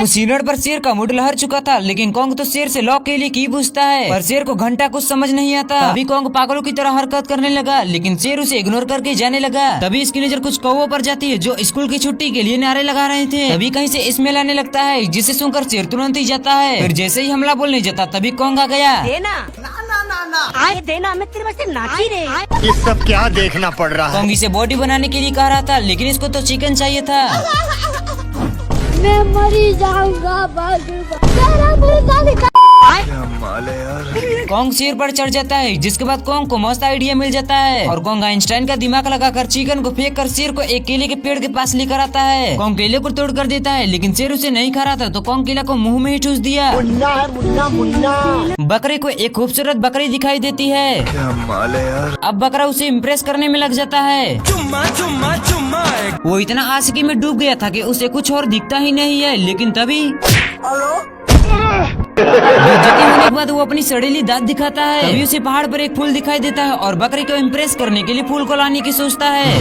उस सीनर पर शेर का मूड लहर चुका था, लेकिन कॉन्ग तो शेर से लॉक के लिए की पूछता है, पर शेर को घंटा कुछ समझ नहीं आता। तभी कॉन्ग पागलों की तरह हरकत करने लगा, लेकिन शेर उसे इग्नोर करके जाने लगा। तभी इसकी नजर कुछ कौवों पर जाती है जो स्कूल की छुट्टी के लिए नारे लगा रहे थे। तभी कहीं से स्मेल आने लगता है, जिसे सुनकर शेर तुरंत ही जाता है। फिर जैसे ही हमला बोलने जाता तभी कॉन्ग आ गया। देना मैं तेरे वास्ते नाची रे। ये सब क्या देखना पड़ रहा है? कॉन्ग इसे बॉडी बनाने के लिए कह रहा था, लेकिन इसको तो चिकन चाहिए था। मैं मरी जाऊंगा कॉन्ग शेर पर चढ़ जाता है, जिसके बाद कॉन्ग को मस्त आइडिया मिल जाता है और कॉन्ग आइंस्टाइन का दिमाग लगाकर चिकन को फेंक कर शेर को एक केले के पेड़ के पास लेकर आता है। कॉन्ग केले को तोड़ कर देता है, लेकिन शेर उसे नहीं खा रहा था, तो कॉन्ग केला को मुंह में ही ठूस दिया। बकरे को एक खूबसूरत बकरी दिखाई देती है। अब बकरा उसे इम्प्रेस करने में लग जाता है। वो इतना आशिकी में डूब गया था कि उसे कुछ और दिखता ही नहीं है। लेकिन तभी बेइज्जती होने के बाद वो अपनी सड़ेली दांत दिखाता है। तभी उसे पहाड़ पर एक फूल दिखाई देता है और बकरी को इम्प्रेस करने के लिए फूल को लाने की सोचता है।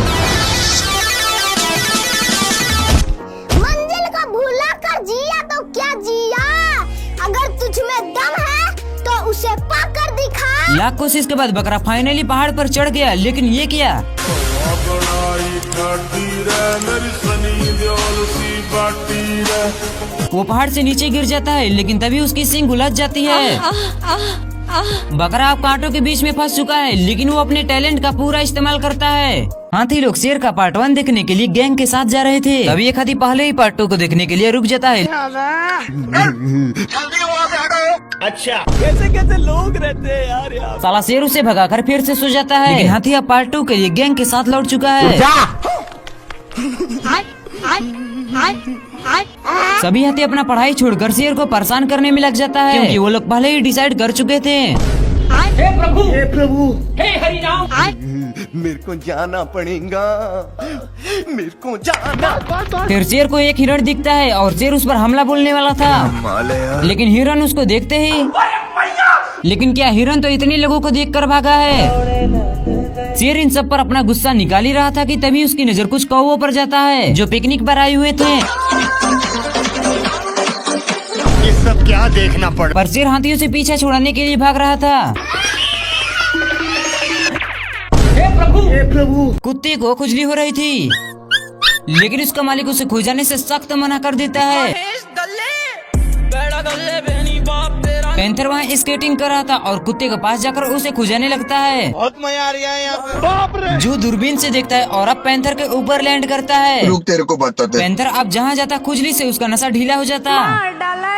मंजिल को भूला कर जिया तो क्या जिया, अगर तुझ में दम है तो उसे पाकर दिखा। लाख कोशिश के बाद बकरा फाइनली पहाड़ पर चढ़ गया, लेकिन ये क्या, वो पहाड़ से नीचे गिर जाता है। लेकिन तभी उसकी सींग उलझ जाती है। बकरा अब कांटों के बीच में फंस चुका है, लेकिन वो अपने टैलेंट का पूरा इस्तेमाल करता है। हाथी लोग शेर का पार्ट 1 देखने के लिए गैंग के साथ जा रहे थे। तभी एक हाथी पहले ही पार्ट 2 को देखने के लिए रुक जाता है। अच्छा, कैसे कैसे लोग रहते हैं यार यहाँ। साला शेर उसे भगाकर फिर से सो जाता है। लेकिन हाथी अब पार्ट 2 के लिए गैंग के साथ लौट चुका है। सभी हाथी अपना पढ़ाई छोड़कर शेर को परेशान करने में लग जाता है, क्योंकि वो लोग पहले ही डिसाइड कर चुके थे। हे प्रभु, हे प्रभु, हे हरि राम। मेरे को जाना पड़ेगा, मेरे को जाना। फिर शेर को एक हिरण दिखता है और शेर उस पर हमला बोलने वाला था, लेकिन हिरण उसको देखते ही, लेकिन क्या हिरण तो इतने लोगों को देखकर भागा है। शेर इन सब पर अपना गुस्सा निकाल ही रहा था कि तभी उसकी नजर कुछ कौवों पर जाता है जो पिकनिक पर आए हुए थे। ये सब क्या देखना पड़, पर शेर हाथियों से पीछा छुड़ाने के लिए भाग रहा था। हे प्रभु, कुत्ते को खुजली हो रही थी, लेकिन उसका मालिक उसे खुजाने से सख्त मना कर देता है। पैंथर वहाँ स्केटिंग कर रहा था और कुत्ते के पास जाकर उसे खुजाने लगता है। बहुत मजा आ रहा है यहाँ पे। बाप रे। जो दूरबीन से देखता है और अब पैंथर के ऊपर लैंड करता है। रुक, तेरे को बताते। पैंथर अब जहाँ जाता खुजली से उसका नशा ढीला हो जाता।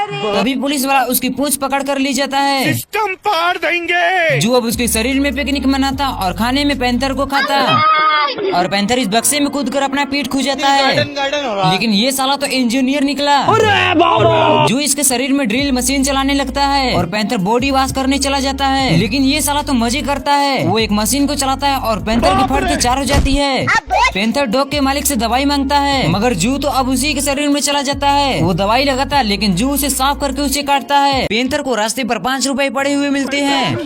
तभी पुलिस वाला उसकी पूंछ पकड़ कर ले जाता है। सिस्टम पार देंगे। जो अब उसके शरीर में पिकनिक मनाता और खाने में पैंथर को खाता, और पैंथर इस बक्से में कूदकर अपना पीठ खुजाता है। लेकिन ये साला तो इंजीनियर निकला, जो इसके शरीर में ड्रिल मशीन चलाने लगता है और पैंथर बॉडी वॉश करने चला जाता है। लेकिन ये साला तो मजे करता है, वो एक मशीन को चलाता है और पैंथर की फड़ के 4 हो जाती है। पैंथर डॉग के मालिक से दवाई मांगता है, मगर जू तो अब उसी के शरीर में चला जाता है। वो दवाई लगाता है, लेकिन जू उसे साफ करके उसे काटता है। पैंथर को रास्ते पर 5 रुपए पड़े हुए मिलते हैं,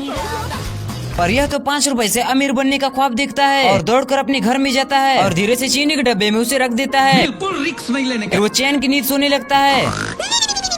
पर यह तो 5 रुपए से अमीर बनने का ख्वाब देखता है और दौड़कर अपने घर में जाता है और धीरे से चीनी के डब्बे में उसे रख देता है। बिल्कुल रिक्स नहीं लेने फिर वो चैन की नींद सोने लगता है,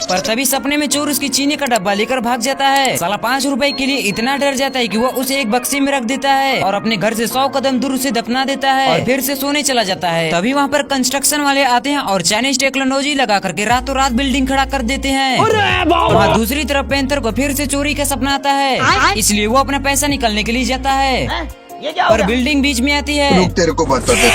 पर तभी सपने में चोर उसकी चीनी का डब्बा लेकर भाग जाता है। साला 5 रुपए के लिए इतना डर जाता है कि वो उसे एक बक्से में रख देता है और अपने घर से 100 कदम दूर उसे दफना देता है और फिर से सोने चला जाता है। तभी वहाँ पर कंस्ट्रक्शन वाले आते हैं और चाइनीज टेक्नोलॉजी लगा करके रातों रात बिल्डिंग खड़ा कर देते हैं। वहाँ दूसरी तरफ पैंथर को फिर से चोरी का सपना आता है, इसलिए वो अपना पैसा निकालने के लिए जाता है, पर बिल्डिंग बीच में आती है। रुक, तेरे को बताते।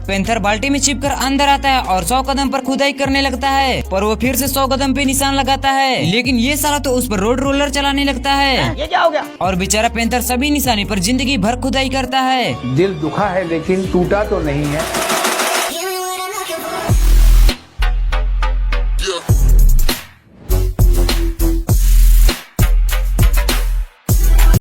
पैंथर बाल्टी में छिपकर अंदर आता है और 100 कदम पर खुदाई करने लगता है, पर वो फिर से 100 कदम पे निशान लगाता है। लेकिन ये साला तो उस पर रोड रोलर चलाने लगता है। ये क्या हो गया? और बेचारा पैंथर सभी निशाने पर जिंदगी भर खुदाई करता है। दिल दुखा है लेकिन टूटा तो नहीं है।